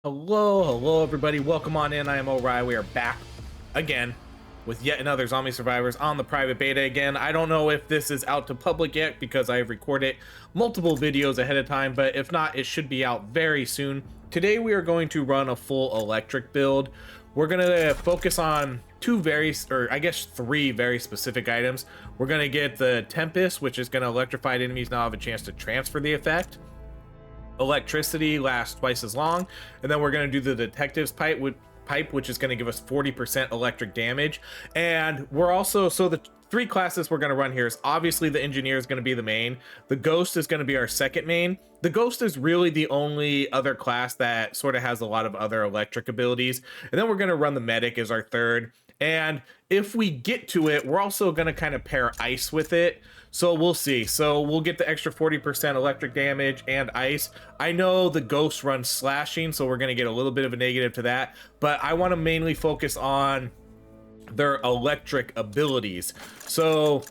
Hello everybody. Welcome on in. I am Orion. We are back again with yet another Zombie Survivors on the private beta again. I don't know if this is out to public yet because I have recorded multiple videos ahead of time, but if not, it should be out very soon. Today we are going to run a full electric build. We're going to focus on three very specific items. We're going to get the Tempest, which is going to electrify enemies now have a chance to transfer the effect. Electricity lasts twice as long, and then we're going to do the detective's pipe, which is going to give us 40% electric damage. And we're also, so the three classes we're going to run here is obviously the engineer is going to be the main, the ghost is going to be our second main. The ghost is really the only other class that sort of has a lot of other electric abilities, and then we're going to run the medic as our third. And if we get to it, we're also going to kind of pair ice with it. So we'll see. So we'll get the extra 40% electric damage and ice. I know the ghost runs slashing, so we're going to get a little bit of a negative to that. But I want to mainly focus on their electric abilities. So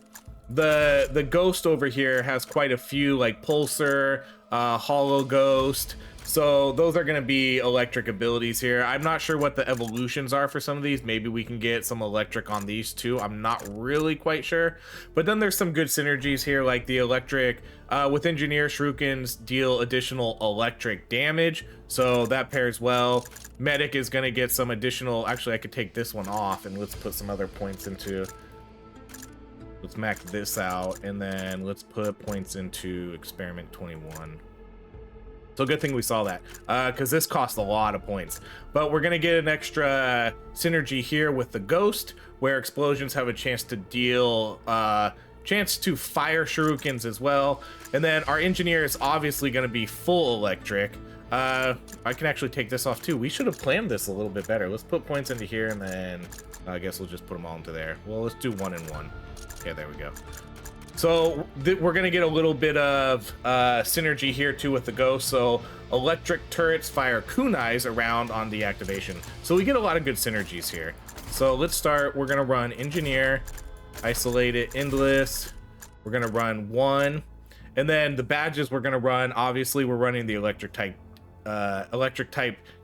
the ghost over here has quite a few, like Pulsar, Hollow Ghost. So those are going to be electric abilities here. I'm not sure what the evolutions are for some of these. Maybe we can get some electric on these too. I'm not really quite sure. But then there's some good synergies here, like the electric. With Engineer, Shurikens deal additional electric damage, so that pairs well. Medic is going to get some additional. Actually, I could take this one off and let's put some other points into. Let's max this out, and then let's put points into Experiment 21. So good thing we saw that, because this costs a lot of points. But we're going to get an extra synergy here with the Ghost, where explosions have a chance to deal, chance to fire shurikens as well. And then our engineer is obviously going to be full electric. I can actually take this off too. We should have planned this a little bit better. Let's put points into here, and then I guess we'll just put them all into there. Well, let's do 1 and 1. Okay, there we go. So we're going to get a little bit of synergy here too with the ghost. So electric turrets fire kunais around on deactivation. So we get a lot of good synergies here. So let's start. We're going to run engineer, isolated, endless. We're going to run 1. And then the badges we're going to run, obviously we're running the electric type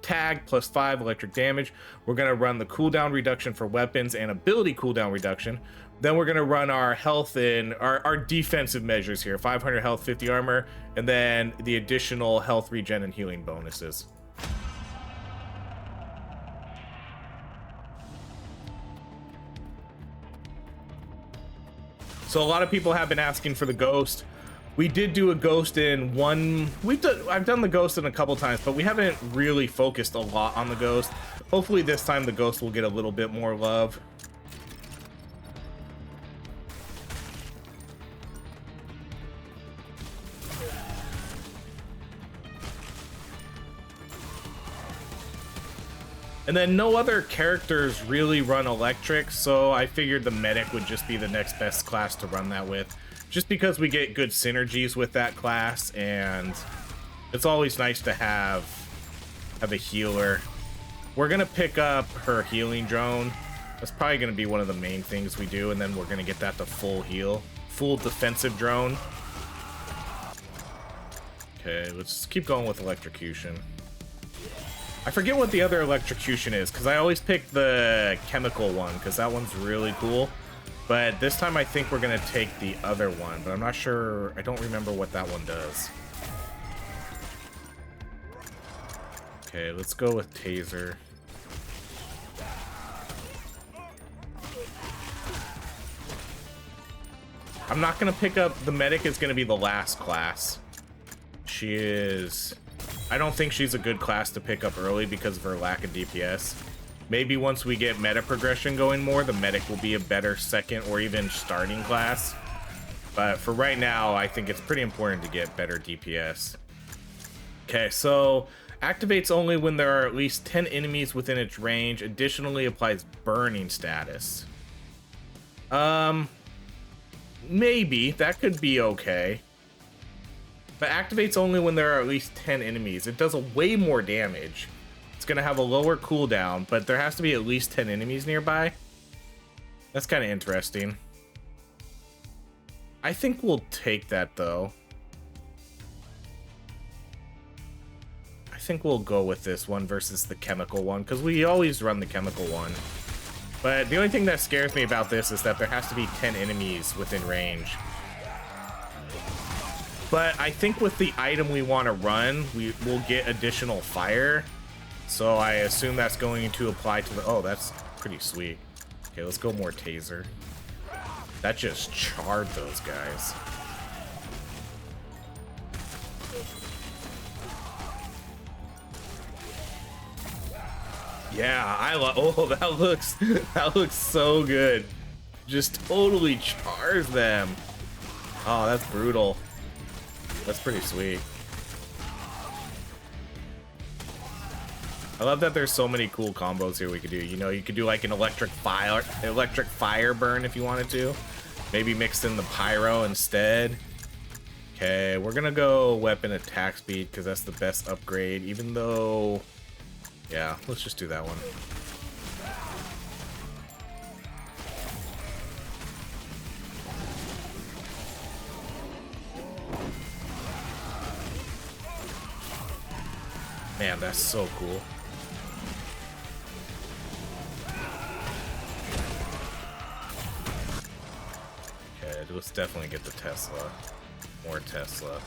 tag plus 5 electric damage. We're going to run the cooldown reduction for weapons and ability cooldown reduction. Then we're going to run our health and our defensive measures here, 500 health, 50 armor, and then the additional health regen and healing bonuses. So a lot of people have been asking for the ghost. We did do a ghost in one. I've done the ghost in a couple times, but we haven't really focused a lot on the ghost. Hopefully this time the ghost will get a little bit more love. And then no other characters really run electric, so I figured the medic would just be the next best class to run that with. Just because we get good synergies with that class, and it's always nice to have a healer. We're gonna pick up her healing drone. That's probably gonna be one of the main things we do, and then we're gonna get that to full heal. Full defensive drone. Okay, let's keep going with electrocution. I forget what the other electrocution is, because I always pick the chemical one, because that one's really cool. But this time I think we're going to take the other one, but I'm not sure. I don't remember what that one does. Okay, let's go with taser. I'm not going to pick up the medic. Is going to be the last class. She is... I don't think she's a good class to pick up early because of her lack of DPS. Maybe once we get meta progression going more, the medic will be a better second or even starting class. But for right now, I think it's pretty important to get better DPS. Okay, so activates only when there are at least 10 enemies within its range. Additionally, applies burning status. Maybe. That could be okay. But activates only when there are at least 10 enemies. It does a way more damage. It's going to have a lower cooldown, but there has to be at least 10 enemies nearby. That's kind of interesting. I think we'll take that, though. think we'll go with this one versus the chemical one, because we always run the chemical one. But the only thing that scares me about this is that there has to be 10 enemies within range. But I think with the item we want to run, we will get additional fire. So I assume that's going to apply to the... Oh, that's pretty sweet. Okay, let's go more taser. That just charred those guys. Yeah, I love... Oh, that looks so good. Just totally chars them. Oh, that's brutal. That's pretty sweet. I love that there's so many cool combos here we could do. You know, you could do like an electric fire burn if you wanted to. Maybe mixed in the pyro instead. Okay, we're gonna go weapon attack speed because that's the best upgrade, even though... Yeah, let's just do that one. Man, that's so cool. Okay, let's definitely get the Tesla. More Tesla.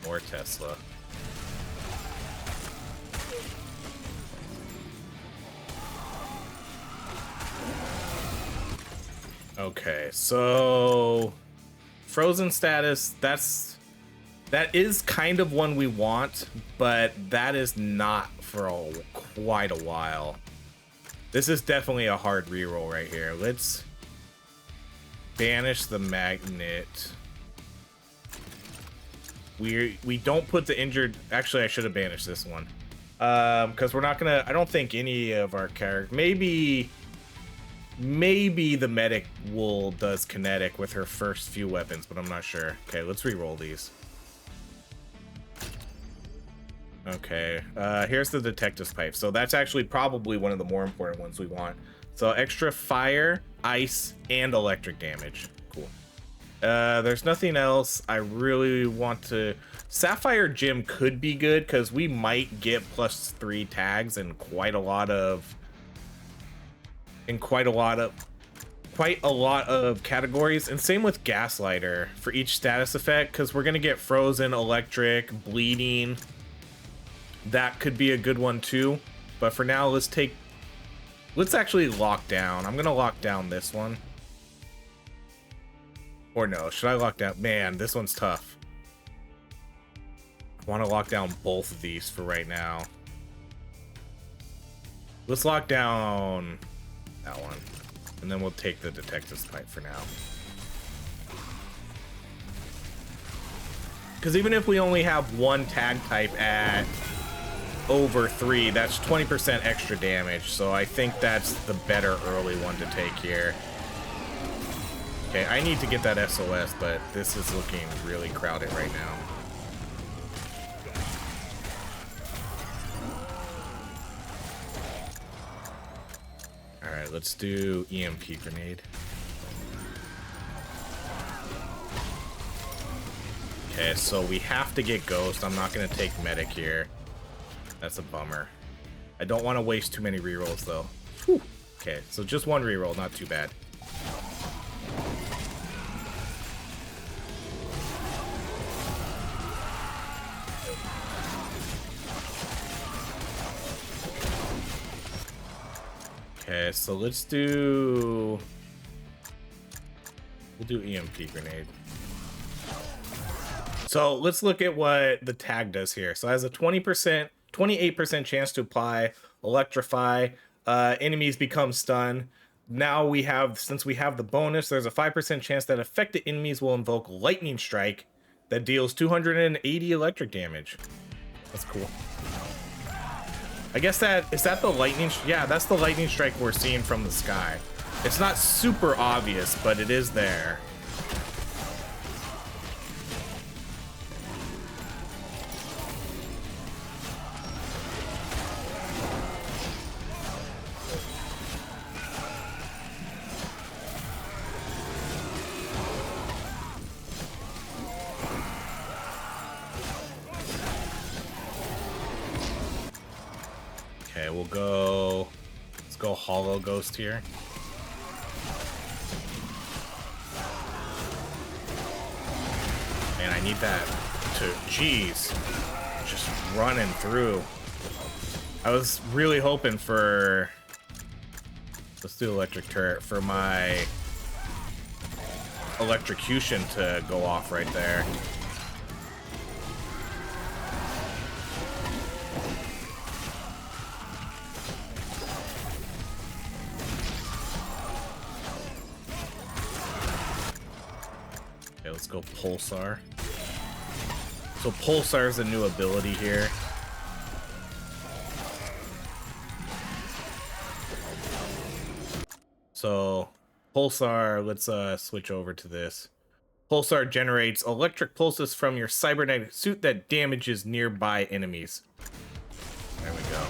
More Tesla. Okay, so frozen status, that is kind of one we want, but that is not for quite a while. This is definitely a hard reroll right here. Let's banish the magnet. We don't put the injured... Actually, I should have banished this one. Because we're not gonna... I don't think any of our characters... Maybe the medic does kinetic with her first few weapons, but I'm not sure. Okay, let's re-roll these. Okay, here's the detective's pipe. So that's actually probably one of the more important ones we want. So extra fire, ice, and electric damage. Cool. There's nothing else I really want to... Sapphire Gem could be good because we might get +3 tags and quite a lot of categories, and same with Gaslighter for each status effect, because we're gonna get frozen, electric, bleeding. That could be a good one too, but for now let's actually lock down. I'm gonna lock down this one. Or no, should I lock down? Man, this one's tough. I want to lock down both of these for right now. Let's lock down that one, and then we'll take the detective's pipe for now. Because even if we only have one tag type at over 3, that's 20% extra damage, so I think that's the better early one to take here. Okay, I need to get that SOS, but this is looking really crowded right now. Alright, let's do EMP grenade. Okay, so we have to get Ghost. I'm not going to take Medic here. That's a bummer. I don't want to waste too many rerolls, though. Whew. Okay, so just one reroll, not too bad. Okay, so let's do... We'll do EMP grenade. So let's look at what the tag does here. So it has a 28% chance to apply electrify. Enemies become stunned. Now we have, since we have the bonus, there's a 5% chance that affected enemies will invoke lightning strike that deals 280 electric damage. That's cool. I guess is that the lightning? Yeah, that's the lightning strike we're seeing from the sky. It's not super obvious, but it is there. Okay, we'll go. Let's go Hollow Ghost here. Man, I need that to. Jeez. Just running through. I was really hoping for. Let's do electric turret for my electrocution to go off right there. Okay, let's go Pulsar. So Pulsar is a new ability here. So Pulsar, let's switch over to this. Pulsar generates electric pulses from your cybernetic suit that damages nearby enemies. There we go.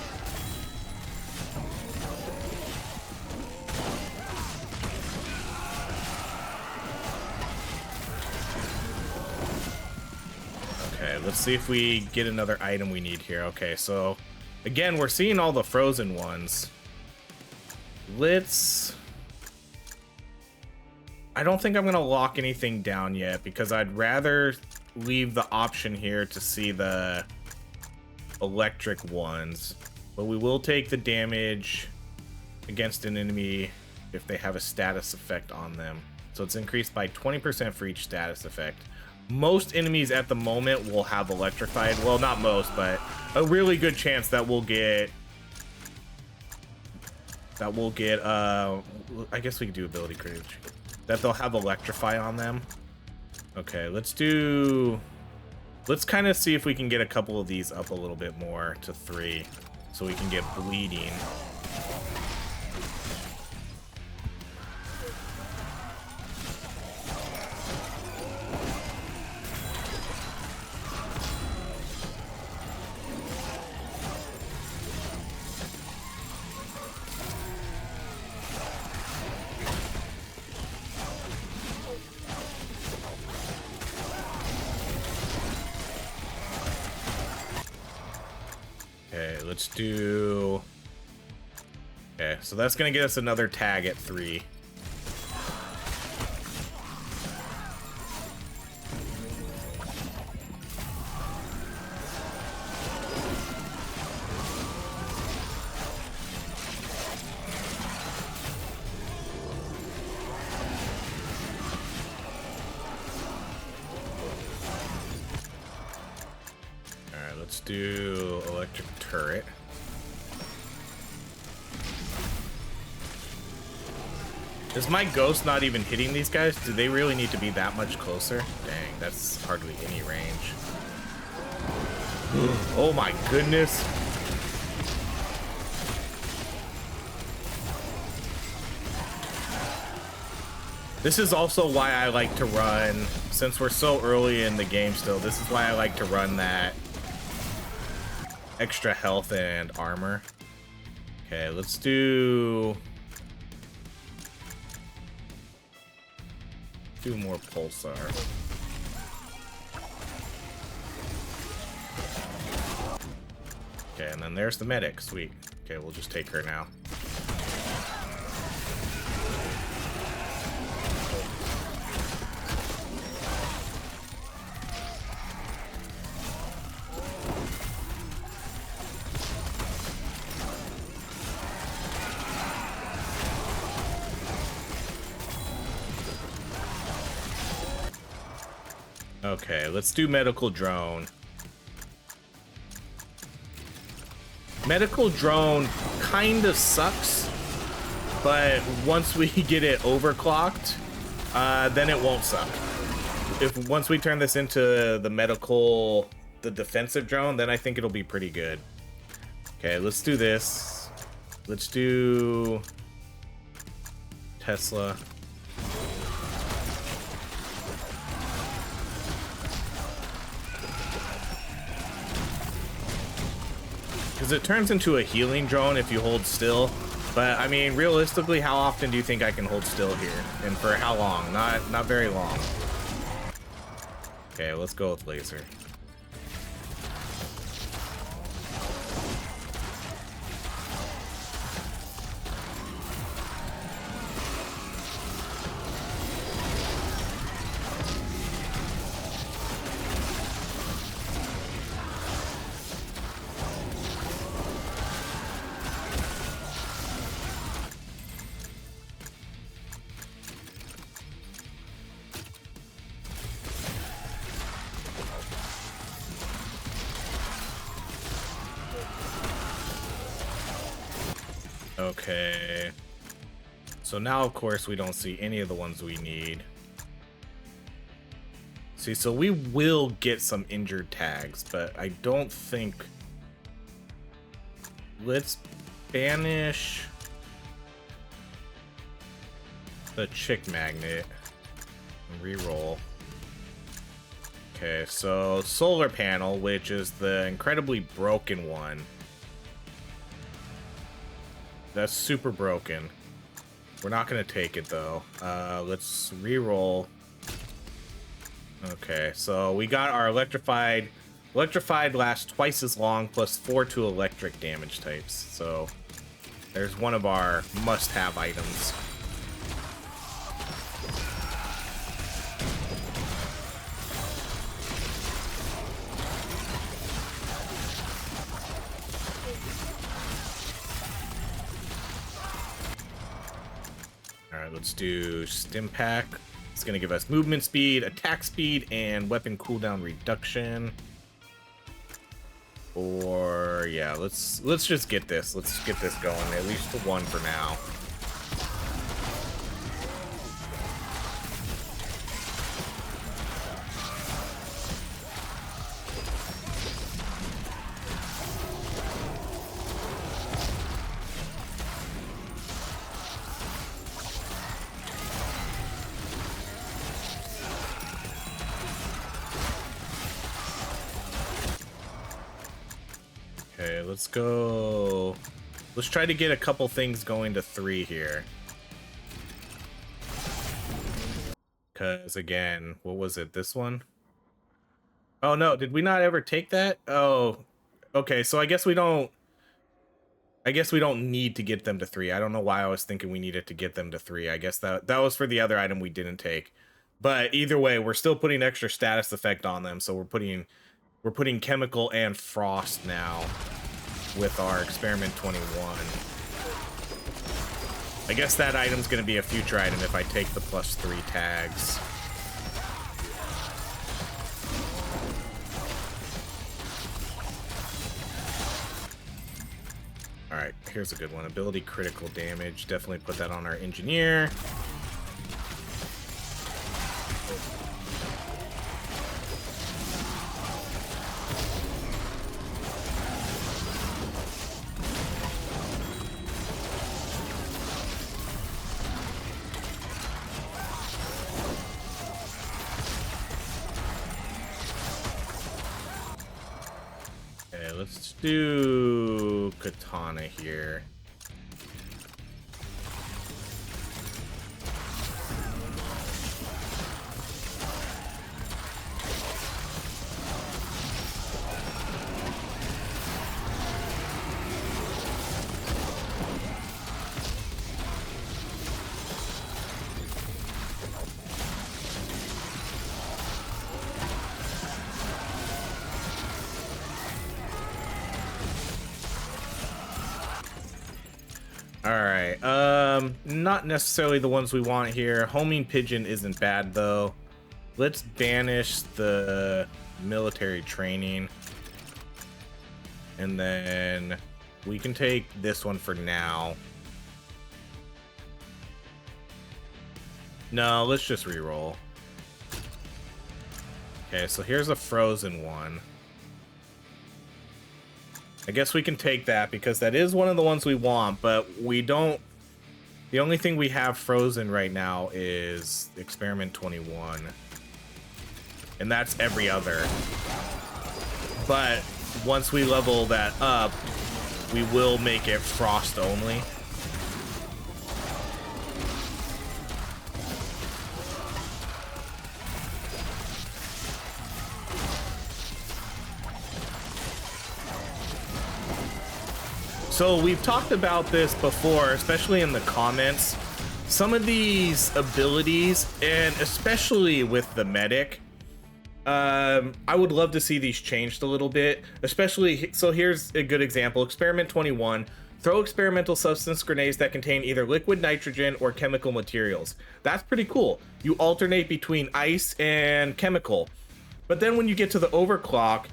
Okay, let's see if we get another item we need here. Okay, so again, we're seeing all the frozen ones. I don't think I'm gonna lock anything down yet because I'd rather leave the option here to see the electric ones, but we will take the damage against an enemy if they have a status effect on them. So it's increased by 20% for each status effect. Most enemies at the moment will have electrified. Well, not most, but a really good chance that we'll get. I guess we could do ability courage. That they'll have electrify on them. Okay, let's kind of see if we can get a couple of these up a little bit more to 3 so we can get bleeding. Okay, let's do. Okay, so that's gonna get us another tag at 3. Alright, let's do electric turret. Is my ghost not even hitting these guys? Do they really need to be that much closer? Dang, that's hardly any range. Oh my goodness. This is also why I like to run, since we're so early in the game still, this is why I like to run that extra health and armor. Okay, let's do more pulsar. Okay, and then there's the medic. Sweet. Okay, we'll just take her now. Okay, let's do medical drone. Medical drone kind of sucks, but once we get it overclocked, then it won't suck. Once we turn this into the defensive drone, then I think it'll be pretty good. Okay, let's do this. Let's do Tesla. Because it turns into a healing drone if you hold still. But, I mean, realistically, how often do you think I can hold still here? And for how long? Not very long. Okay, let's go with laser. Okay. So now, of course, we don't see any of the ones we need. See, so we will get some injured tags, but I don't think... Let's banish the chick magnet and reroll. Okay, so solar panel, which is the incredibly broken one. That's super broken. We're not gonna take it though. Let's reroll. Okay, so we got our electrified. Electrified lasts twice as long, plus 4 to electric damage types. So there's one of our must-have items. Alright, let's do Stim Pack. It's gonna give us movement speed, attack speed, and weapon cooldown reduction. Or yeah, let's just get this. Let's get this going. At least to 1 for now. Okay, let's go. Let's try to get a couple things going to 3 here. Because again, what was it? This one? Oh no, did we not ever take that? Oh, okay. So I guess we don't need to get them to 3. I don't know why I was thinking we needed to get them to 3. I guess that was for the other item we didn't take. But either way, we're still putting extra status effect on them. So we're putting chemical and frost now with our experiment 21. I guess that item's going to be a future item if I take the +3 tags. All right, here's a good one. Ability critical damage. Definitely put that on our engineer. Let's do katana here. Alright, not necessarily the ones we want here. Homing pigeon isn't bad though. Let's banish the military training. And then we can take this one for now. No, let's just reroll. Okay, so here's a frozen one. I guess we can take that because that is one of the ones we want, but we don't... The only thing we have frozen right now is Experiment 21. And that's every other. But once we level that up, we will make it frost only. So we've talked about this before, especially in the comments. Some of these abilities, and especially with the medic, I would love to see these changed a little bit. Especially, so here's a good example. Experiment 21. Throw experimental substance grenades that contain either liquid nitrogen or chemical materials. That's pretty cool. You alternate between ice and chemical. But then when you get to the overclock,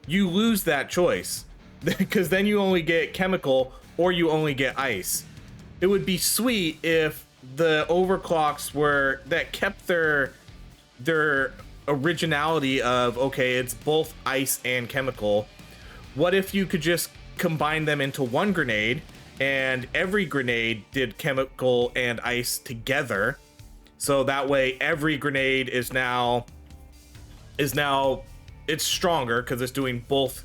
you lose that choice. Because then you only get chemical or you only get ice. it would be sweet if the overclocks were that kept their originality of, okay, it's both ice and chemical. What if you could just combine them into one grenade, and every grenade did chemical and ice together, so that way every grenade is now it's stronger because it's doing both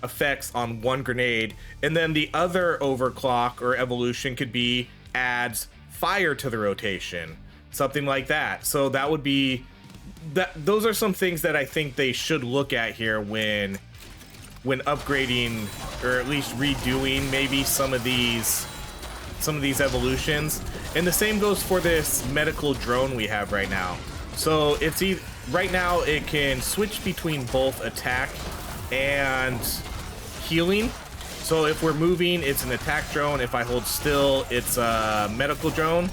effects on one grenade. And then the other overclock or evolution could be adds fire to the rotation, something like that. So that would be that. Those are some things that I think they should look at here when upgrading, or at least redoing maybe some of these evolutions. And the same goes for this medical drone we have right now. So it's right now it can switch between both attack and healing. So if we're moving, it's an attack drone. If I hold still, it's a medical drone.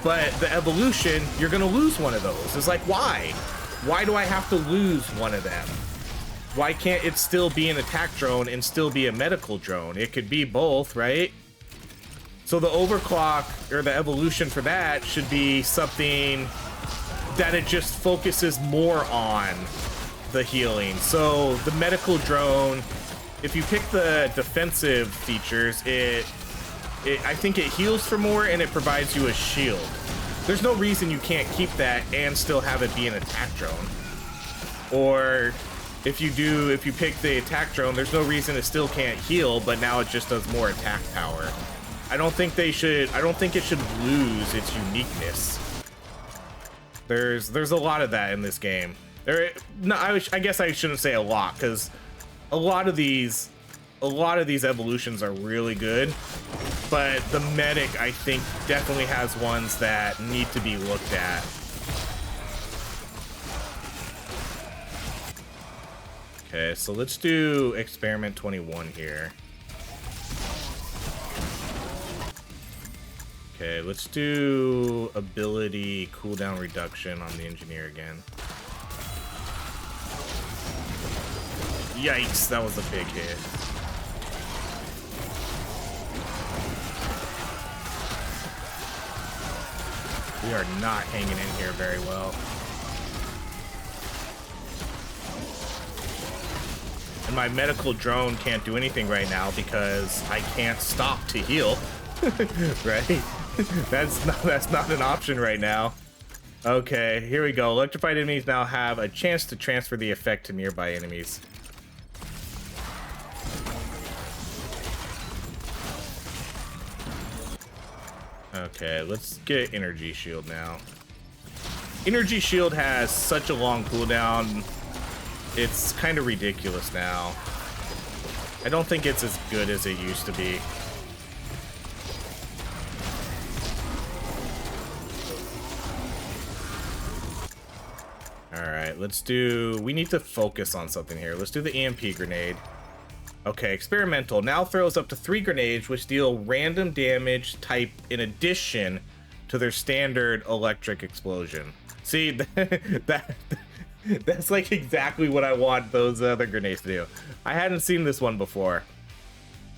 But the evolution, you're gonna lose one of those. It's like, why? Why do I have to lose one of them? Why can't it still be an attack drone and still be a medical drone? It could be both, right? So the overclock, or the evolution for that, should be something that it just focuses more on the healing. So the medical drone, if you pick the defensive features, I think it heals for more and it provides you a shield. There's no reason you can't keep that and still have it be an attack drone. Or if you pick the attack drone, there's no reason it still can't heal, but now it just does more attack power. I don't think it should lose its uniqueness. There's a lot of that in this game. I guess I shouldn't say a lot, because a lot of these evolutions are really good, but the medic, I think, definitely has ones that need to be looked at. Okay, so let's do experiment 21 here. Okay, let's do ability cooldown reduction on the engineer again. Yikes, that was a big hit. We are not hanging in here very well. And my medical drone can't do anything right now because I can't stop to heal. Right? That's not an option right now. Okay, here we go. Electrified enemies now have a chance to transfer the effect to nearby enemies. Okay, let's get energy shield now. Energy shield has such a long cooldown. It's kind of ridiculous now. I don't think it's as good as it used to be. Alright, we need to focus on something here. Let's do the EMP grenade. Okay, experimental now throws up to 3 grenades which deal random damage type in addition to their standard electric explosion. See, that's like exactly what I want those other grenades to do. I hadn't seen this one before.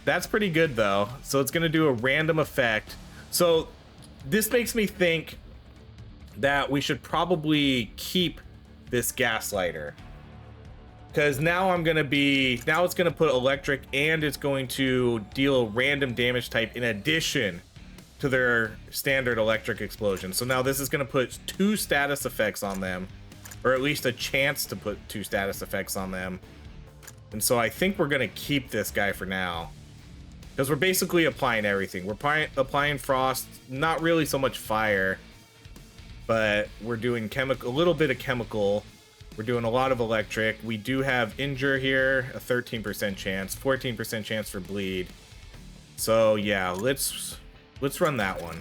That's pretty good though. So it's gonna do a random effect. So this makes me think that we should probably keep this gaslighter, because now it's gonna put electric and it's going to deal random damage type in addition to their standard electric explosion. So now this is gonna put 2 status effects on them, or at least a chance to put 2 status effects on them. And so I think we're gonna keep this guy for now, because we're basically applying everything. We're applying frost, not really so much fire, but we're doing a little bit of chemical. We're doing a lot of electric. We do have injure here, a 13% chance, 14% chance for bleed. So yeah, let's run that one.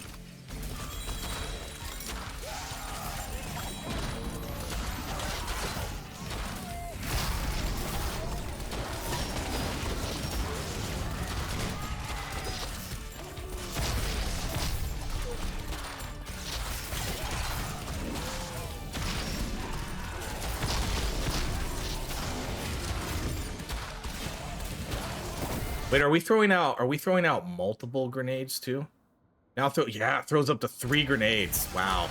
Wait, are we throwing out multiple grenades too? Now yeah, it throws up to 3 grenades. Wow.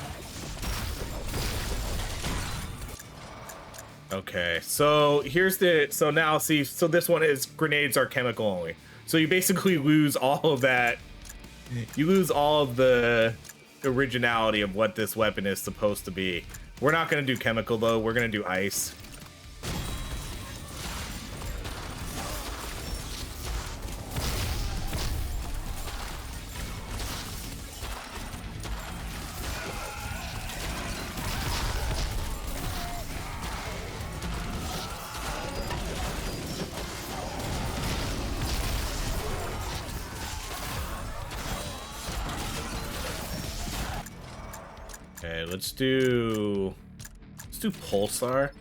Okay, so so now see, so this one is grenades are chemical only. So you basically lose all of that. You lose all of the originality of what this weapon is supposed to be. We're not gonna do chemical though, we're gonna do ice. Okay, let's do pulsar.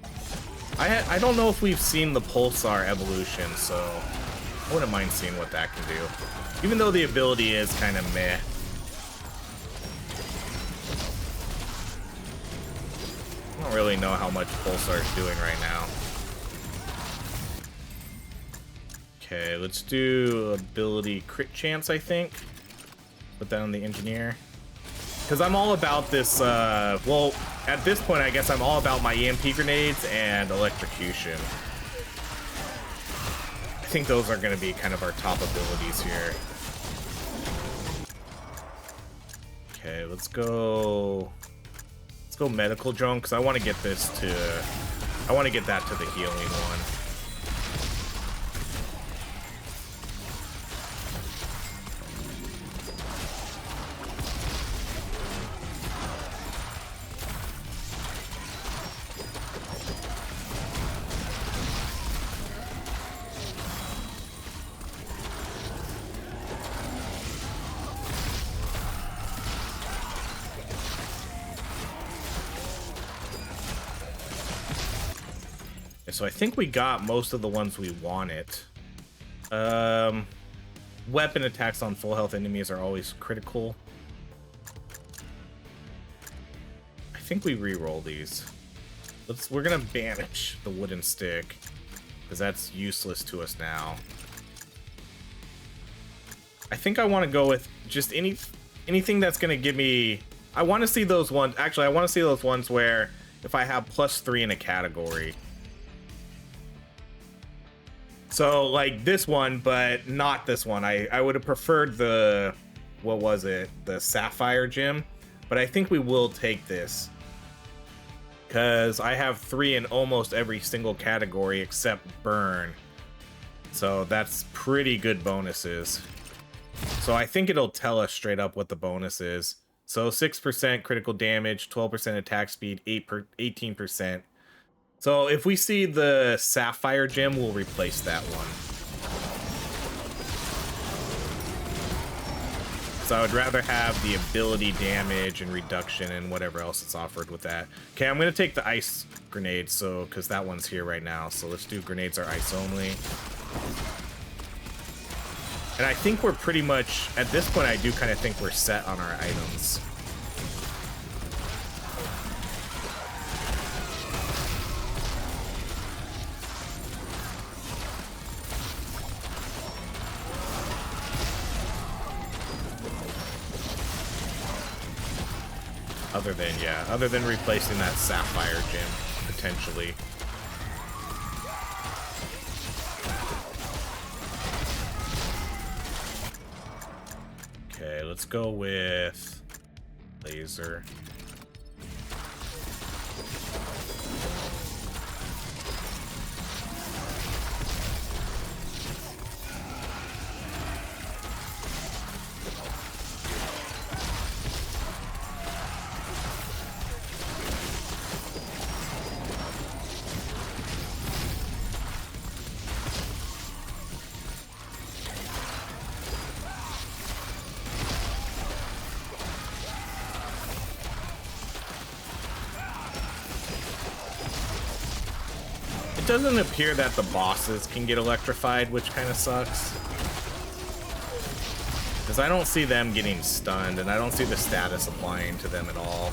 I don't know if we've seen the pulsar evolution, so I wouldn't mind seeing what that can do. Even though the ability is kind of meh. I don't really know how much pulsar is doing right now. Okay, let's do ability crit chance, I think. Put that on the engineer. Because I'm all about this, well, at this point, I guess I'm all about my EMP grenades and electrocution. I think those are going to be kind of our top abilities here. Okay, let's go medical drone, because I want to get that to the healing one. So I think we got most of the ones we wanted. Weapon attacks on full health enemies are always critical. I think we re-roll these. We're gonna banish the wooden stick because that's useless to us now. I think I want to go with just anything that's gonna give me. I want to see those ones. Actually, I want to see those ones where if I have +3 in a category. So, like this one, but not this one. I would have preferred the, what was it? The Sapphire Gem. But I think we will take this. Because I have 3 in almost every single category except Burn. So that's pretty good bonuses. So I think it'll tell us straight up what the bonus is. So 6% critical damage, 12% attack speed, 18%. So if we see the Sapphire Gem, we'll replace that one. So I would rather have the ability damage and reduction and whatever else it's offered with that. Okay, I'm going to take the ice grenade, so because that one's here right now. So let's do grenades are ice only. And I think we're pretty much, at this point, I do kind of think we're set on our items. Other than replacing that Sapphire Gem, potentially. Okay, let's go with laser. It doesn't appear that the bosses can get electrified, which kind of sucks. Because I don't see them getting stunned, and I don't see the status applying to them at all.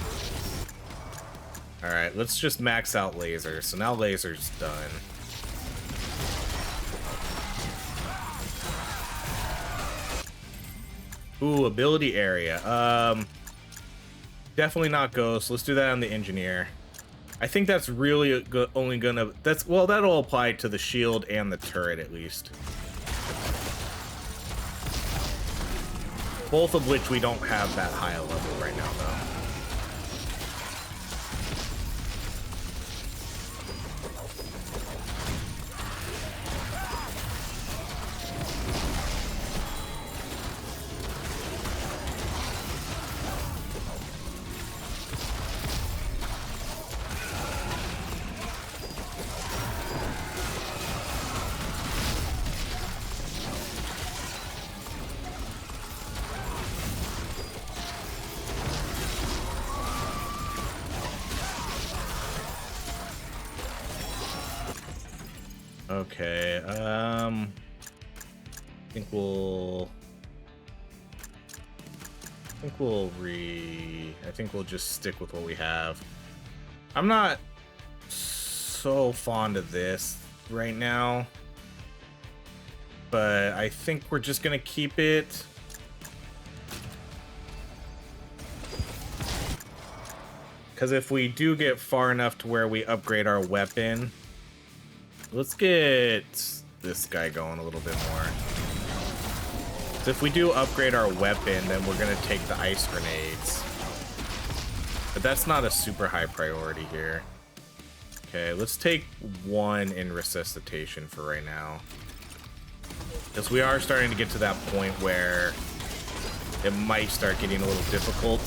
Alright, let's just max out laser. So now laser's done. Ooh, ability area. Definitely not ghost. Let's do that on the engineer. I think that's really only gonna, well, that'll apply to the shield and the turret at least. Both of which we don't have that high a level right now, though. Okay, I think we'll just stick with what we have. I'm not so fond of this right now, but I think we're just gonna keep it. Because if we do get far enough to where we upgrade our weapon, let's get this guy going a little bit more. So if we do upgrade our weapon, then we're gonna take the ice grenades. But that's not a super high priority here. Okay, let's take one in resuscitation for right now. Because we are starting to get to that point where it might start getting a little difficult.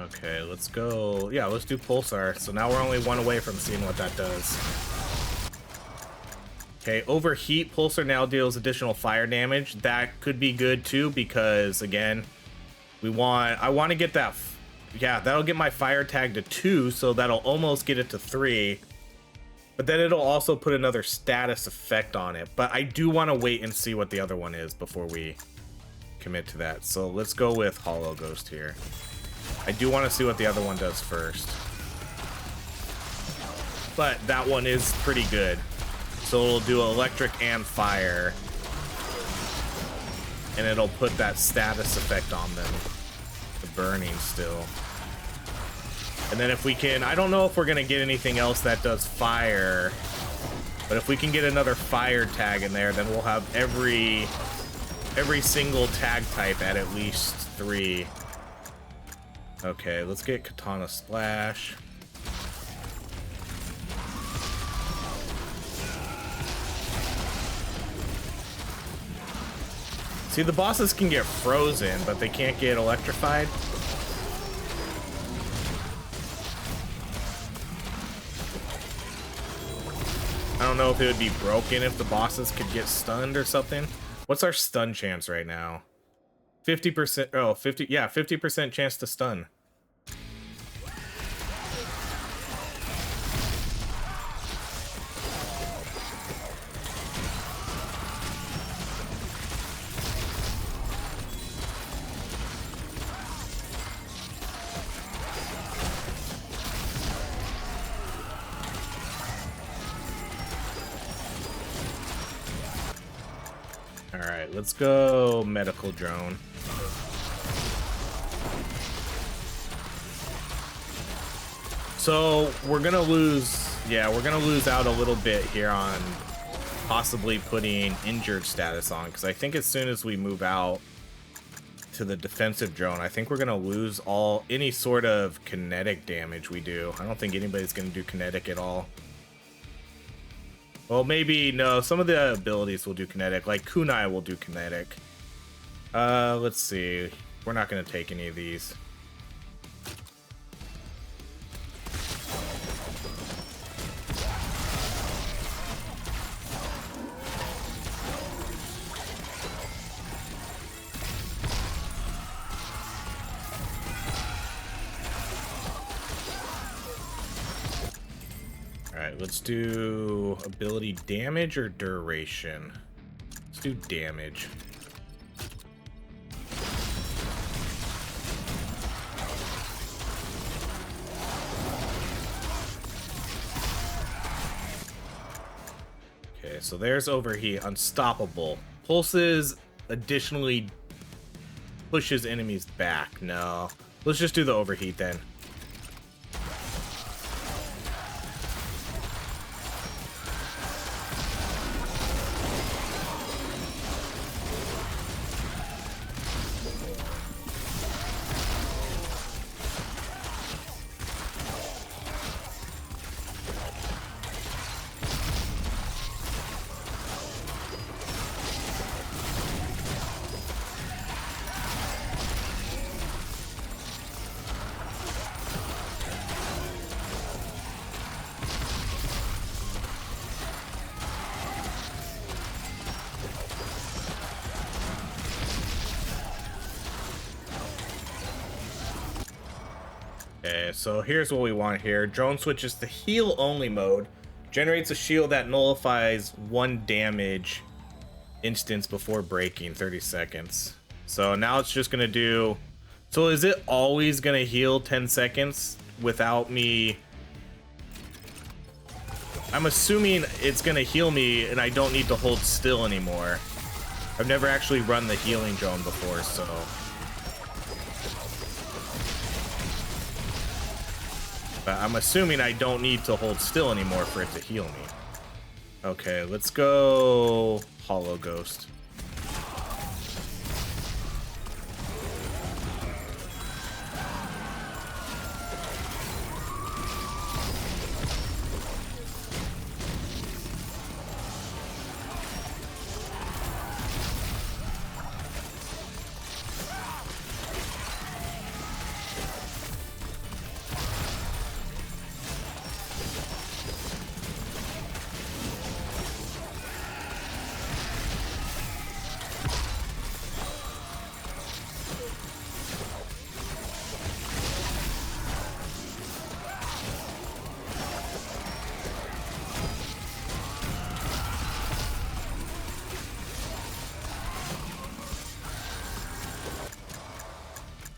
Okay, let's go. Yeah, let's do Pulsar. So now we're only one away from seeing what that does. Okay, Overheat. Pulsar now deals additional fire damage. That could be good too, because again, I want to get that. Yeah, that'll get my fire tag to 2, so that'll almost get it to 3. But then it'll also put another status effect on it. But I do want to wait and see what the other one is before we commit to that. So let's go with Hollow Ghost here. I do want to see what the other one does first. But that one is pretty good. So it'll do electric and fire. And it'll put that status effect on them. The burning still. And then if we can, I don't know if we're going to get anything else that does fire. But if we can get another fire tag in there, then we'll have every single tag type at least 3. Okay, let's get Katana Splash. See, the bosses can get frozen, but they can't get electrified. I don't know if it would be broken if the bosses could get stunned or something. What's our stun chance right now? 50%. Oh, 50. Yeah, 50% chance to stun. All right, let's go medical drone. So we're gonna lose, yeah, we're gonna lose out a little bit here on possibly putting injured status on, because I think as soon as we move out to the defensive drone, I think we're gonna lose any sort of kinetic damage we do. I don't think anybody's gonna do kinetic at all. Well, maybe, no, some of the abilities will do kinetic, like Kunai will do kinetic. Let's see. We're not gonna take any of these. right, let's do ability damage or duration. Let's do damage. Okay, so there's overheat, unstoppable. Pulses additionally pushes enemies back. No, let's just do the overheat then. Okay, so here's what we want here. Drone switches to heal only mode. Generates a shield that nullifies 1 damage instance before breaking 30 seconds. So now it's just gonna do... So is it always gonna heal 10 seconds without me... I'm assuming it's gonna heal me and I don't need to hold still anymore. I've never actually run the healing drone before, so... But I'm assuming I don't need to hold still anymore for it to heal me. Okay, let's go Hollow Ghost.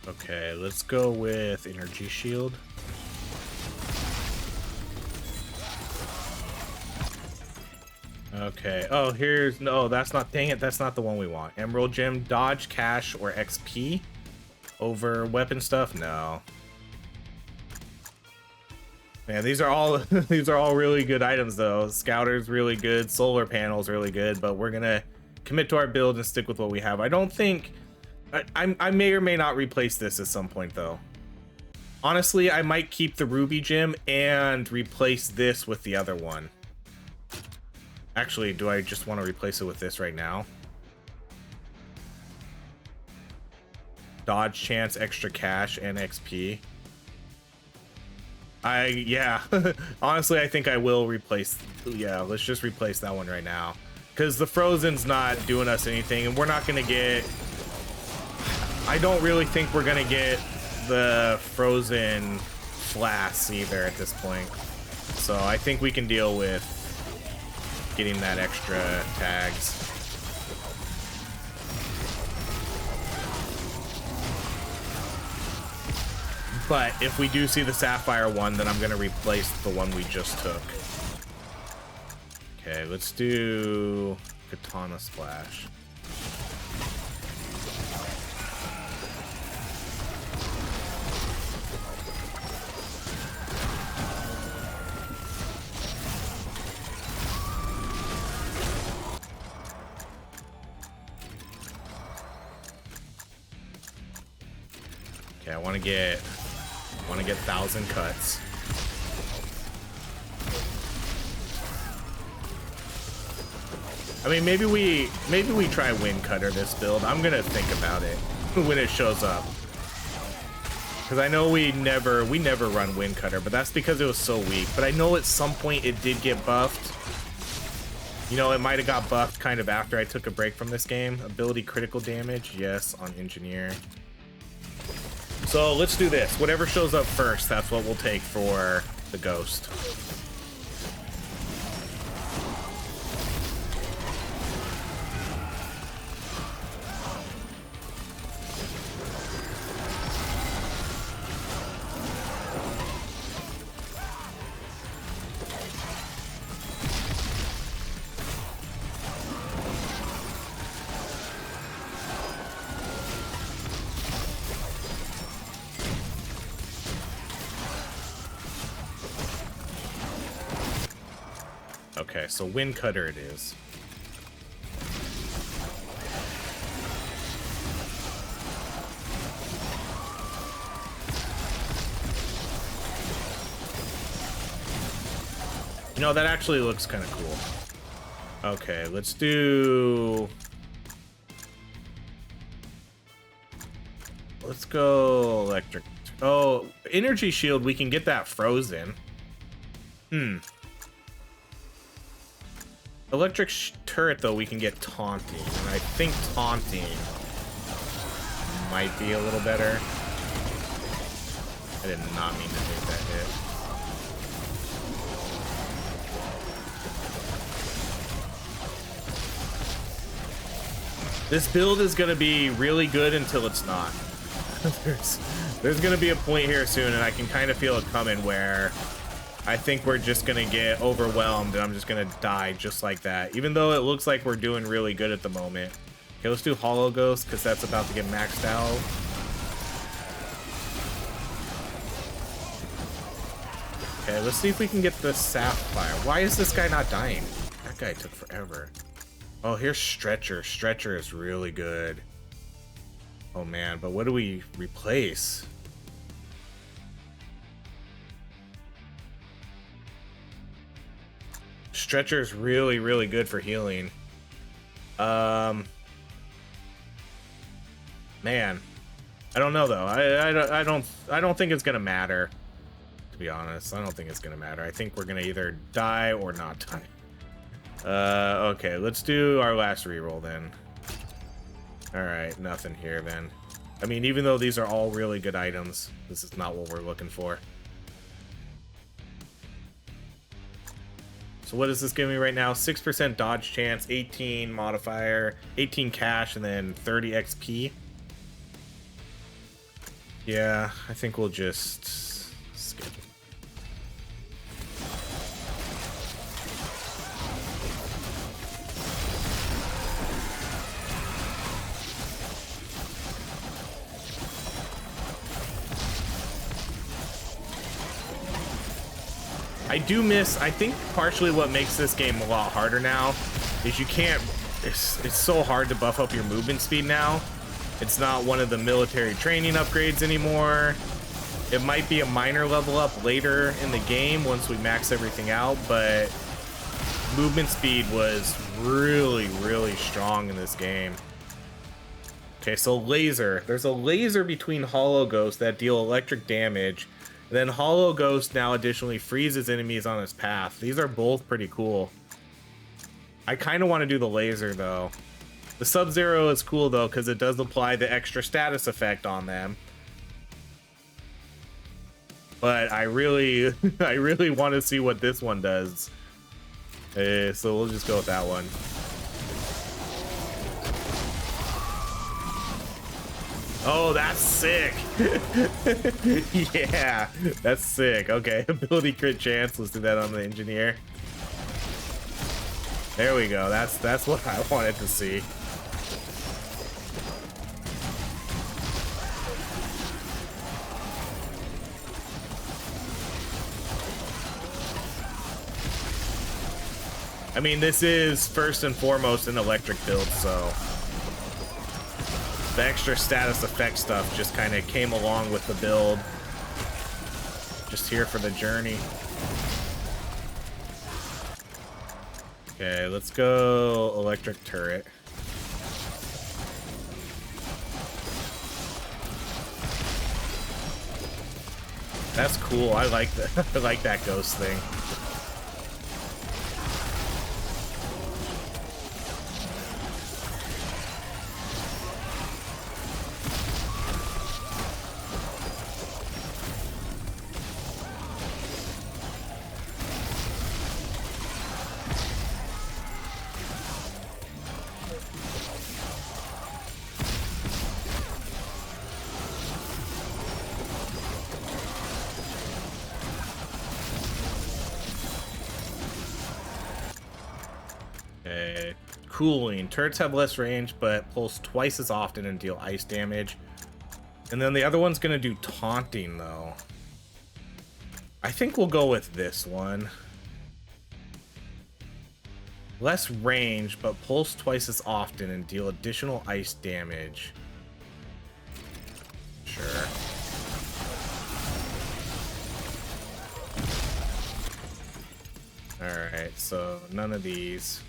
Okay, let's go with Energy Shield. Okay, oh, here's... No, that's not... Dang it, that's not the one we want. Emerald Gem, dodge, cash, or XP over weapon stuff? No. Man, these are all these are all really good items, though. Scouter's really good, solar panel's really good, but we're gonna commit to our build and stick with what we have. I don't think... I may or may not replace this at some point, though. Honestly, I might keep the Ruby Gem and replace this with the other one. Actually, do I just want to replace it with this right now? Dodge chance, extra cash, and XP. Yeah. Honestly, I think I will replace... Yeah, let's just replace that one right now. Because the Frozen's not doing us anything, and we're not going to get... I don't really think we're gonna get the Frozen Flasks either at this point. So I think we can deal with getting that extra tags. But if we do see the Sapphire one, then I'm gonna replace the one we just took. Okay, let's do Katana Splash. Okay, I want to get 1,000 cuts. I mean, maybe we try Wind Cutter this build. I'm gonna think about it when it shows up, because I know we never run Wind Cutter, but that's because it was so weak. But I know at some point it did get buffed. You know, it might have got buffed kind of after I took a break from this game. Ability critical damage, yes, on Engineer. So let's do this. Whatever shows up first, that's what we'll take for the Ghost. Okay, so wind cutter it is. You know, that actually looks kind of cool. Okay, let's do... Let's go electric. Oh, energy shield, we can get that frozen. Electric turret, though, we can get taunting. And I think taunting might be a little better. I did not mean to take that hit. This build is going to be really good until it's not. There's going to be a point here soon, and I can kind of feel it coming, where I think we're just going to get overwhelmed, and I'm just going to die just like that. Even though it looks like we're doing really good at the moment. Okay, let's do Hollow Ghost, because that's about to get maxed out. Okay, let's see if we can get the Sapphire. Why is this guy not dying? That guy took forever. Oh, here's Stretcher. Stretcher is really good. Oh man, but what do we replace? Stretcher is really, really good for healing. Man, I don't know though. I don't think it's gonna matter. To be honest, I don't think it's gonna matter. I think we're gonna either die or not die. Okay, let's do our last reroll then. Alright, nothing here then. I mean, even though these are all really good items, this is not what we're looking for. So what does this give me right now? 6% dodge chance, 18 modifier, 18 cash, and then 30 XP. Yeah, I think we'll just skip it. I do miss, I think partially what makes this game a lot harder now is you can't, it's so hard to buff up your movement speed now. It's not one of the military training upgrades anymore. It might be a minor level up later in the game once we max everything out, but movement speed was really, really strong in this game. Okay, so laser. There's a laser between Hollow Ghosts that deal electric damage. Then Hollow Ghost now additionally freezes enemies on his path. These are both pretty cool. I kind of want to do the laser though. The Sub-Zero is cool though because it does apply the extra status effect on them. But I really want to see what this one does. So we'll just go with that one. Oh, that's sick. Yeah, that's sick. Okay, ability crit chance. Let's do that on the engineer. There we go. That's what I wanted to see. I mean, this is first and foremost an electric build, so the extra status effect stuff just kind of came along with the build. Just here for the journey. Okay, let's go electric turret. That's cool. I like that. I like that ghost thing. Cooling. Turrets have less range, but pulse twice as often and deal ice damage. And then the other one's gonna do taunting, though. I think we'll go with this one. Less range, but pulse twice as often and deal additional ice damage. Sure. Alright, so none of these.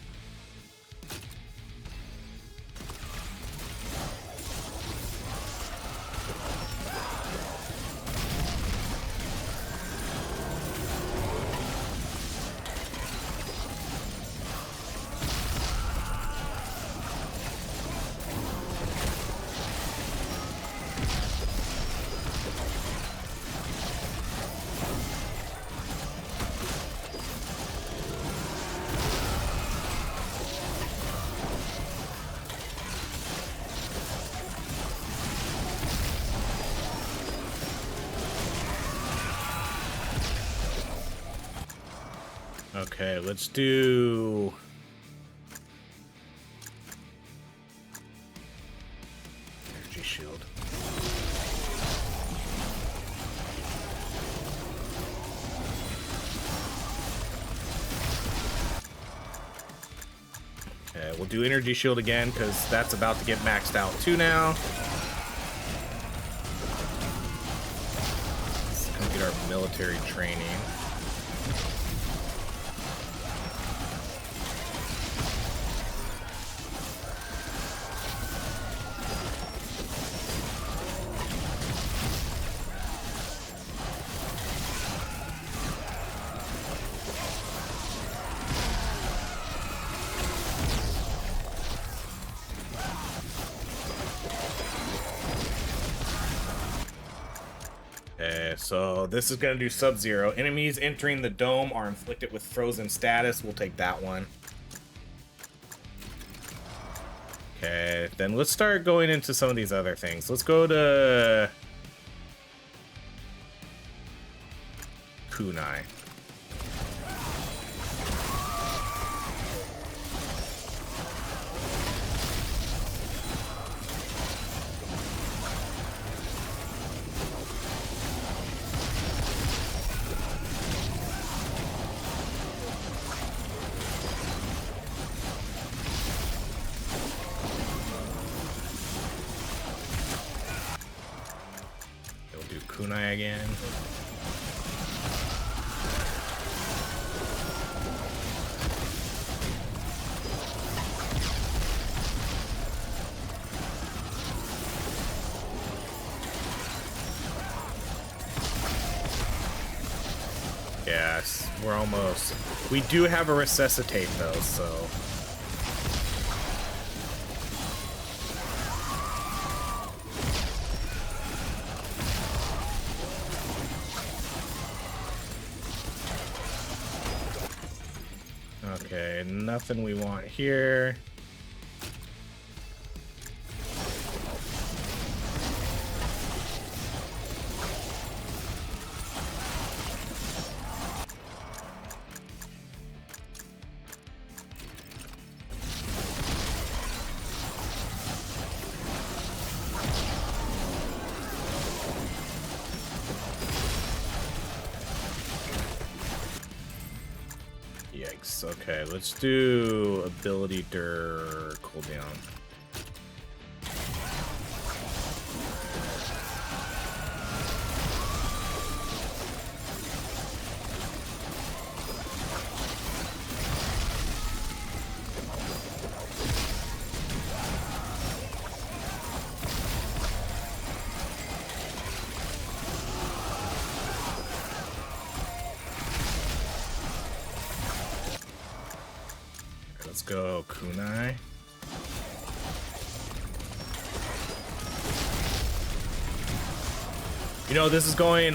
Okay, let's do... energy shield. Okay, we'll do energy shield again because that's about to get maxed out too now. Let's come get our military training. So this is going to do Sub-Zero. Enemies entering the dome are inflicted with frozen status. We'll take that one. Okay, then let's start going into some of these other things. Let's go to Kunai. Kunai again. Yes, we're almost. We do have a resuscitate though, so. Okay, nothing we want here. Yikes. Okay, let's do ability dir cooldown. Let's go Kunai. You know, this is going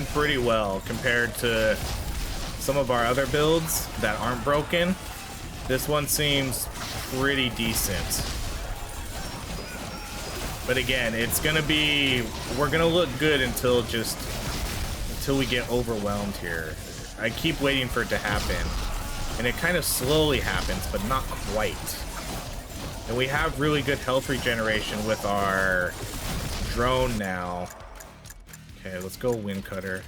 pretty well compared to some of our other builds that aren't broken. This one seems pretty decent. But again, we're gonna look good until we get overwhelmed here. I keep waiting for it to happen. And it kind of slowly happens, but not quite. And we have really good health regeneration with our drone now. Okay, let's go Wind Cutter.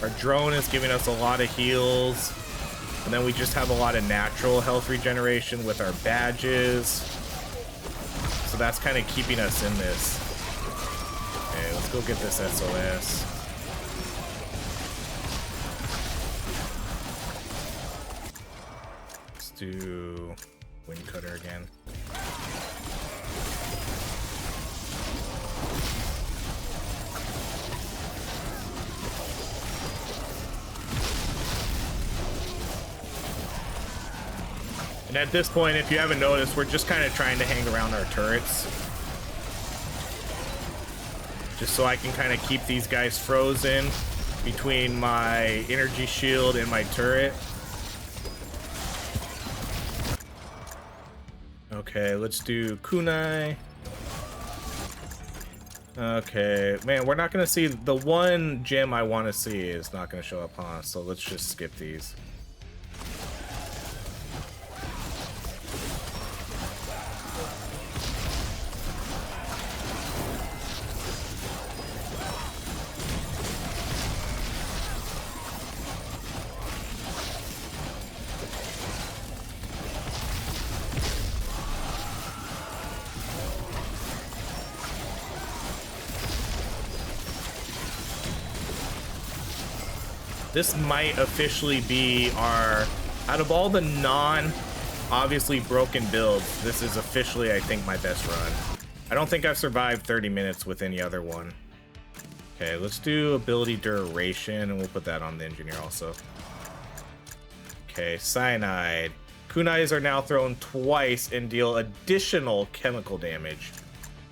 Our drone is giving us a lot of heals. And then we just have a lot of natural health regeneration with our badges. So that's kind of keeping us in this. Okay, let's go get this SOS. Let's do Wind Cutter again. And at this point, if you haven't noticed, we're just kind of trying to hang around our turrets. Just so I can kind of keep these guys frozen between my energy shield and my turret. Okay, let's do kunai. Okay, man, we're not going to see the one gem I want to see is not going to show up, huh? So let's just skip these. This might officially be our, out of all the non-obviously broken builds, this is officially, I think, my best run. I don't think I've survived 30 minutes with any other one. Okay, let's do ability duration, and we'll put that on the engineer also. Okay, cyanide. Kunais are now thrown twice and deal additional chemical damage.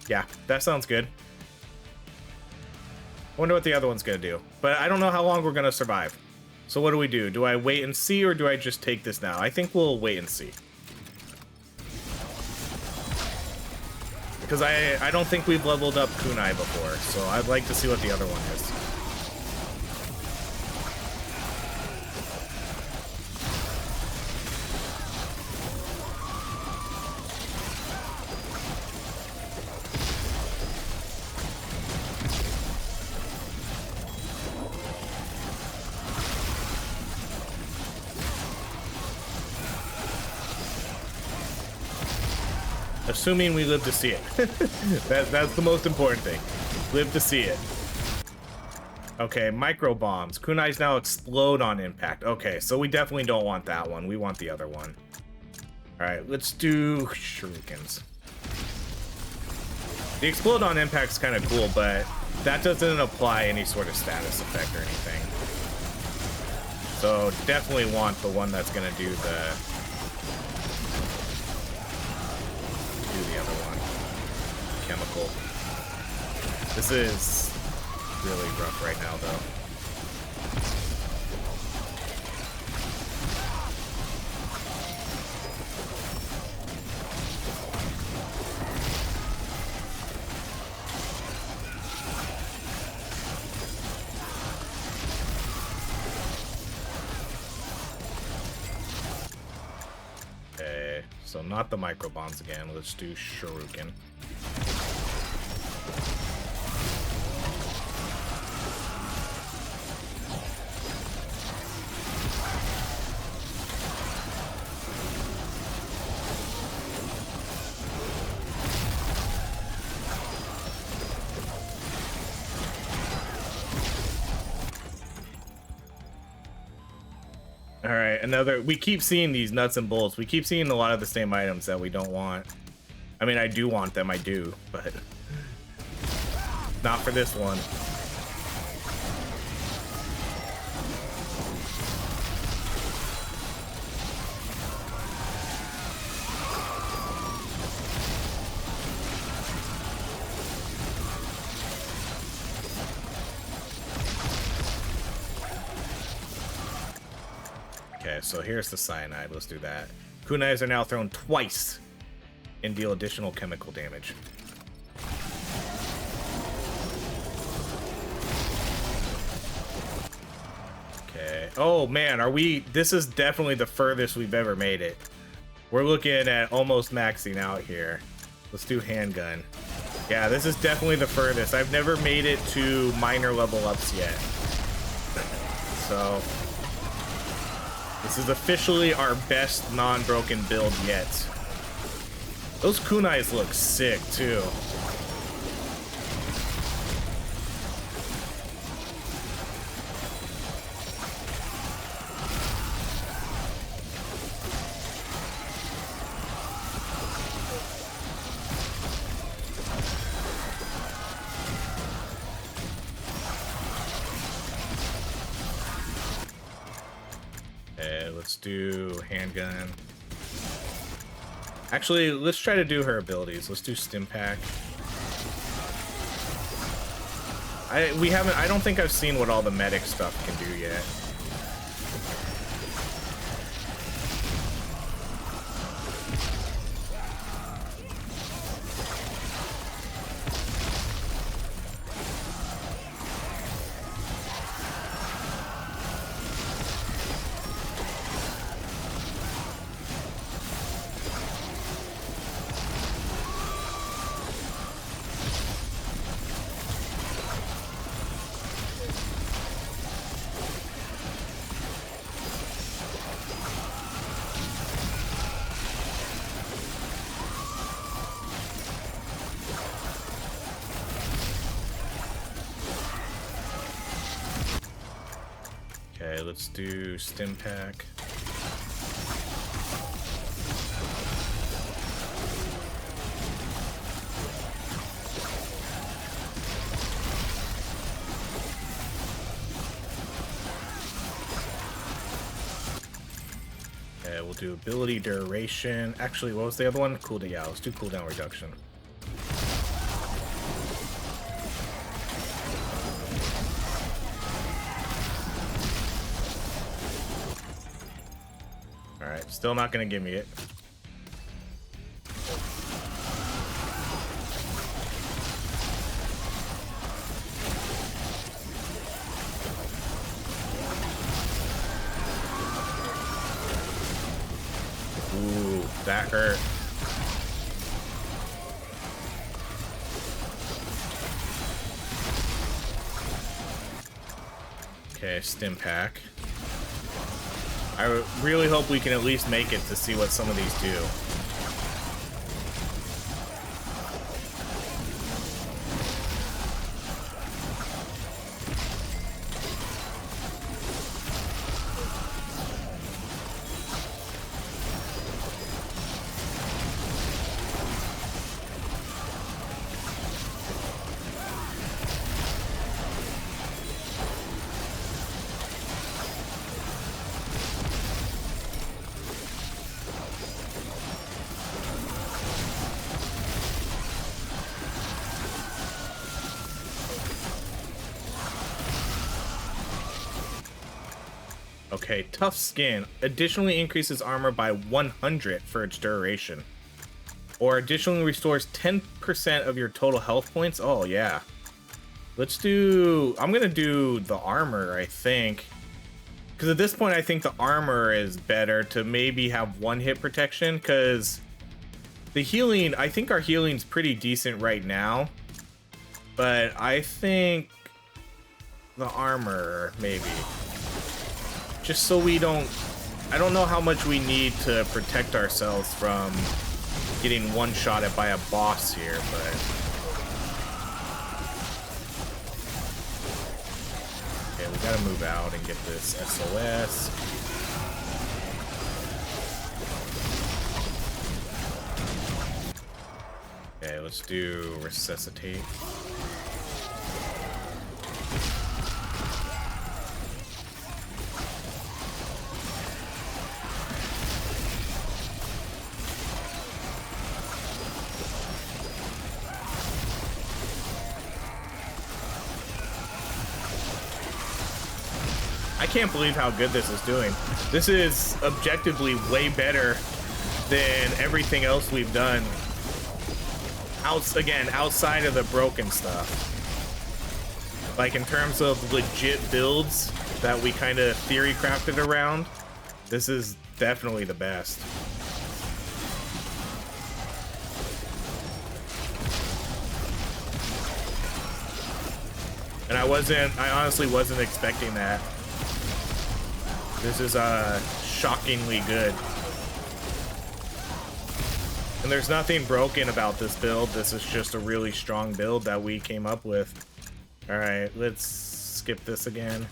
Yeah, that sounds good. I wonder what the other one's gonna do. But I don't know how long we're gonna survive. So what do? Do I wait and see, or do I just take this now? I think we'll wait and see. Because I don't think we've leveled up kunai before, so I'd like to see what the other one is. Assuming we live to see it. That's the most important thing. Live to see it. Okay, micro bombs. Kunais now explode on impact. Okay, so we definitely don't want that one. We want the other one. Alright, let's do shurikens. The explode on impact is kind of cool, but that doesn't apply any sort of status effect or anything. So definitely want the one that's gonna do the other one. Chemical. This is really rough right now, though. So not the micro bombs again. Let's do shuriken. Alright, another. We keep seeing these nuts and bolts. We keep seeing a lot of the same items that we don't want. I mean, I do want them, I do, but not for this one. Okay, so here's the cyanide. Let's do that. Kunais are now thrown twice and deal additional chemical damage. Okay. Oh man, are we? This is definitely the furthest we've ever made it. We're looking at almost maxing out here. Let's do handgun. Yeah, this is definitely the furthest. I've never made it to minor level ups yet. So This is officially our best non-broken build yet. Those kunais look sick too. Let's do handgun. Actually, let's try to do her abilities. Let's do stim pack. I don't think I've seen what all the medic stuff can do yet. Okay, let's do stim pack. Okay, we'll do ability duration. Actually, what was the other one? Cooldown. Yeah, let's do cooldown reduction. Alright, still not gonna give me it. Ooh, that hurt. Okay, stim pack. I really hope we can at least make it to see what some of these do. Okay, tough skin additionally increases armor by 100 for its duration, or additionally restores 10% of your total health points. Oh yeah, let's do, I'm gonna do the armor, I think, because at this point I think the armor is better to maybe have one hit protection, because the healing, I think our healing's pretty decent right now, but I think the armor maybe. Just so we don't, I don't know how much we need to protect ourselves from getting one-shotted by a boss here, but... Okay, we gotta move out and get this SOS. Okay, let's do resuscitate. I can't believe how good this is doing. This is objectively way better than everything else we've done. Again, outside of the broken stuff. Like in terms of legit builds that we kind of theory crafted around, this is definitely the best. And I honestly wasn't expecting that. This is shockingly good. And there's nothing broken about this build. This is just a really strong build that we came up with. All right, let's skip this again.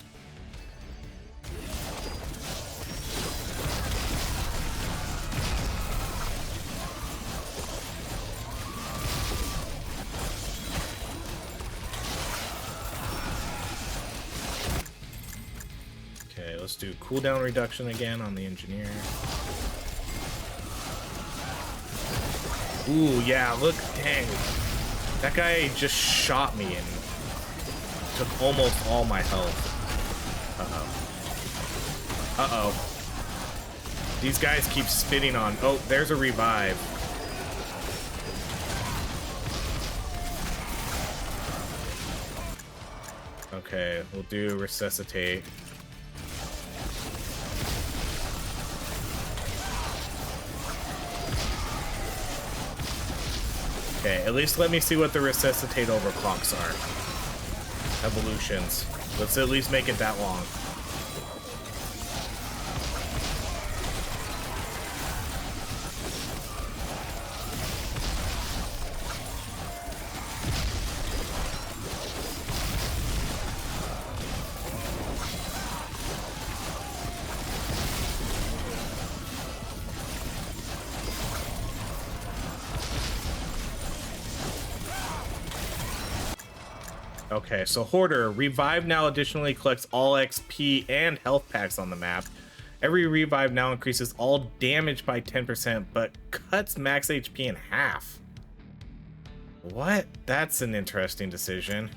Okay, let's do cooldown reduction again on the engineer. Ooh, yeah, look, dang. That guy just shot me and took almost all my health. Uh-oh. Uh-oh. These guys keep spitting on... Oh, there's a revive. Okay, we'll do resuscitate. Okay, at least let me see what the resuscitate overclocks are. Evolutions. Let's at least make it that long. Okay, so Hoarder, revive now additionally collects all XP and health packs on the map. Every revive now increases all damage by 10%, but cuts max HP in half. What? That's an interesting decision.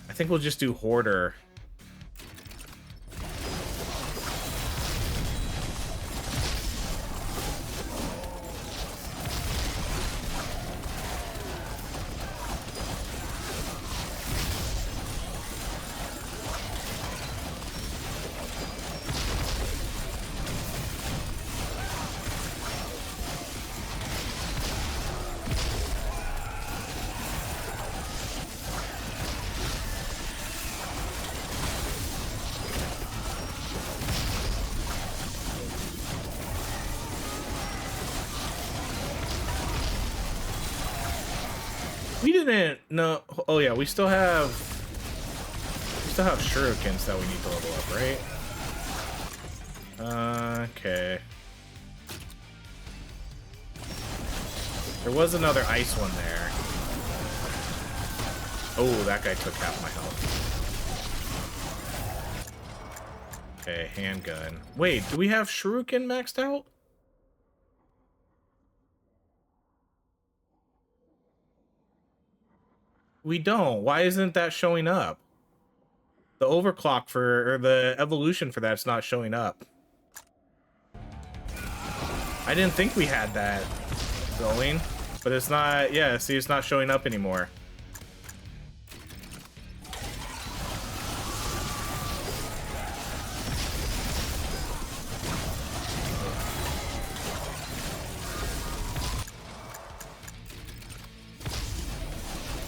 I think we'll just do Hoarder. We didn't know. Oh yeah, we still have shurikens that we need to level up, right? Okay. There was another ice one there. Oh, that guy took half my health. Okay, handgun. Wait, do we have shuriken maxed out? We don't. Why isn't that showing up? The overclock for, or the evolution for that's not showing up. I didn't think we had that going, but it's not, yeah, see, it's not showing up anymore.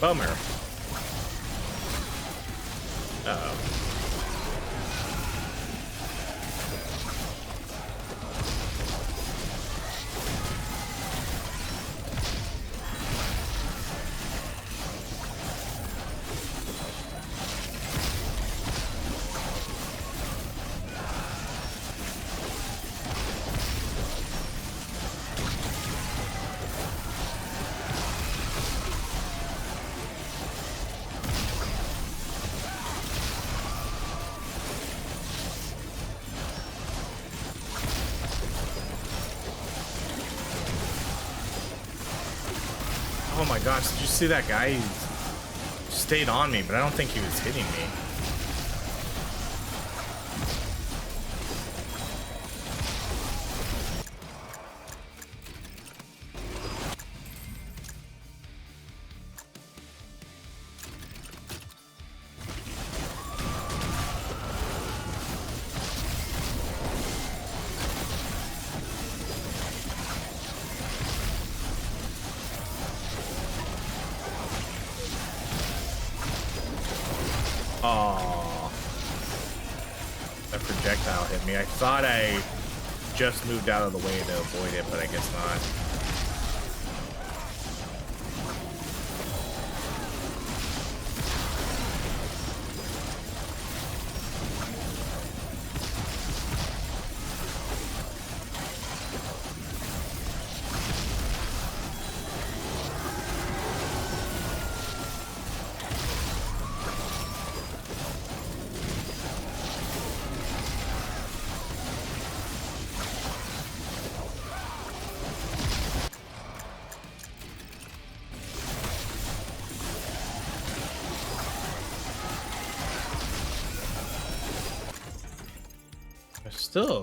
Bummer. Uh-oh. Oh my gosh, did you see that guy? He stayed on me, but I don't think he was hitting me. Aww. projectile hit me. I thought I just moved out of the way to avoid it, but I guess not.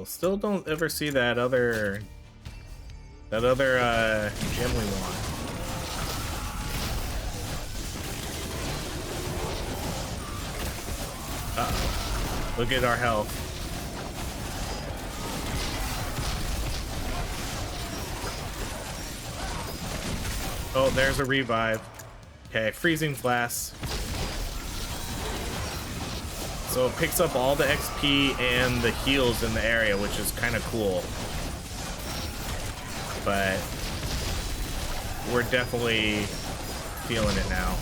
Still don't ever see that other gem we want. Uh-oh. Look at our health. Oh, there's a revive. Okay, freezing blast. So it picks up all the XP and the heals in the area, which is kind of cool. But we're definitely feeling it now.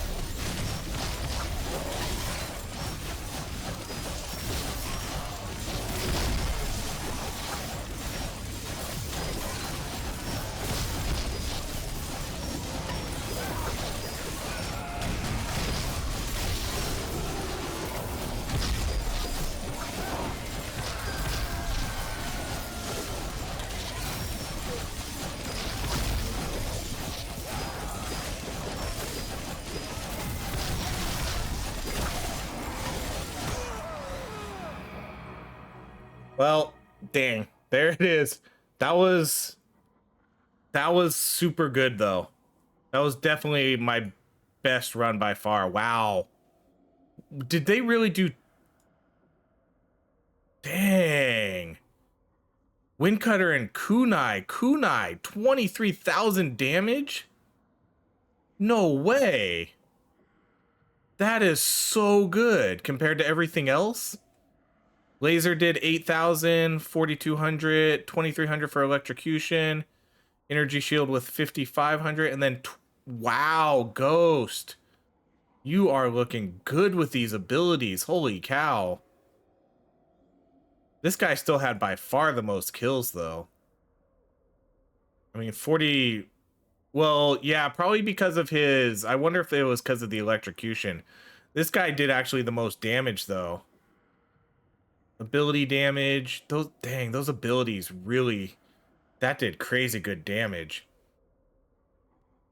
Well, dang, there it is. That was super good though. That was definitely my best run by far. Wow. Did they really do? Dang. Windcutter and Kunai. 23,000 damage? No way. That is so good compared to everything else. Laser did 8,000, 4,200, 2,300 for electrocution. Energy shield with 5,500, and then wow, Ghost. You are looking good with these abilities. Holy cow. This guy still had by far the most kills though. I mean, 40. Well, yeah, probably because of his. I wonder if it was because of the electrocution. This guy did actually the most damage though. Ability damage, those abilities really, that did crazy good damage.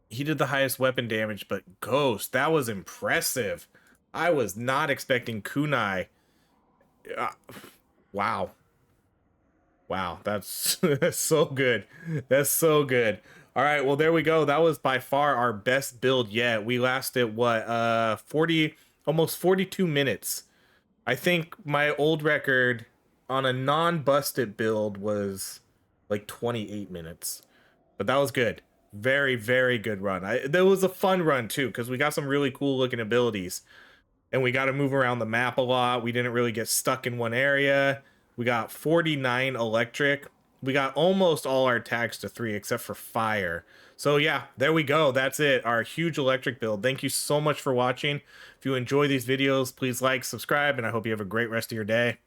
He did the highest weapon damage, but Ghost, that was impressive. I was not expecting Kunai. Wow. Wow, that's, that's so good. That's so good. All right, well, there we go. That was by far our best build yet. We lasted, what, 40, almost 42 minutes. I think my old record on a non-busted build was like 28 minutes. But that was good. Very, very good run. That was a fun run too, because we got some really cool looking abilities. And we got to move around the map a lot. We didn't really get stuck in one area. We got 49 electric. We got almost all our tags to 3 except for fire. So yeah, there we go. That's it. Our huge electric build. Thank you so much for watching. If you enjoy these videos, please like, subscribe, and I hope you have a great rest of your day.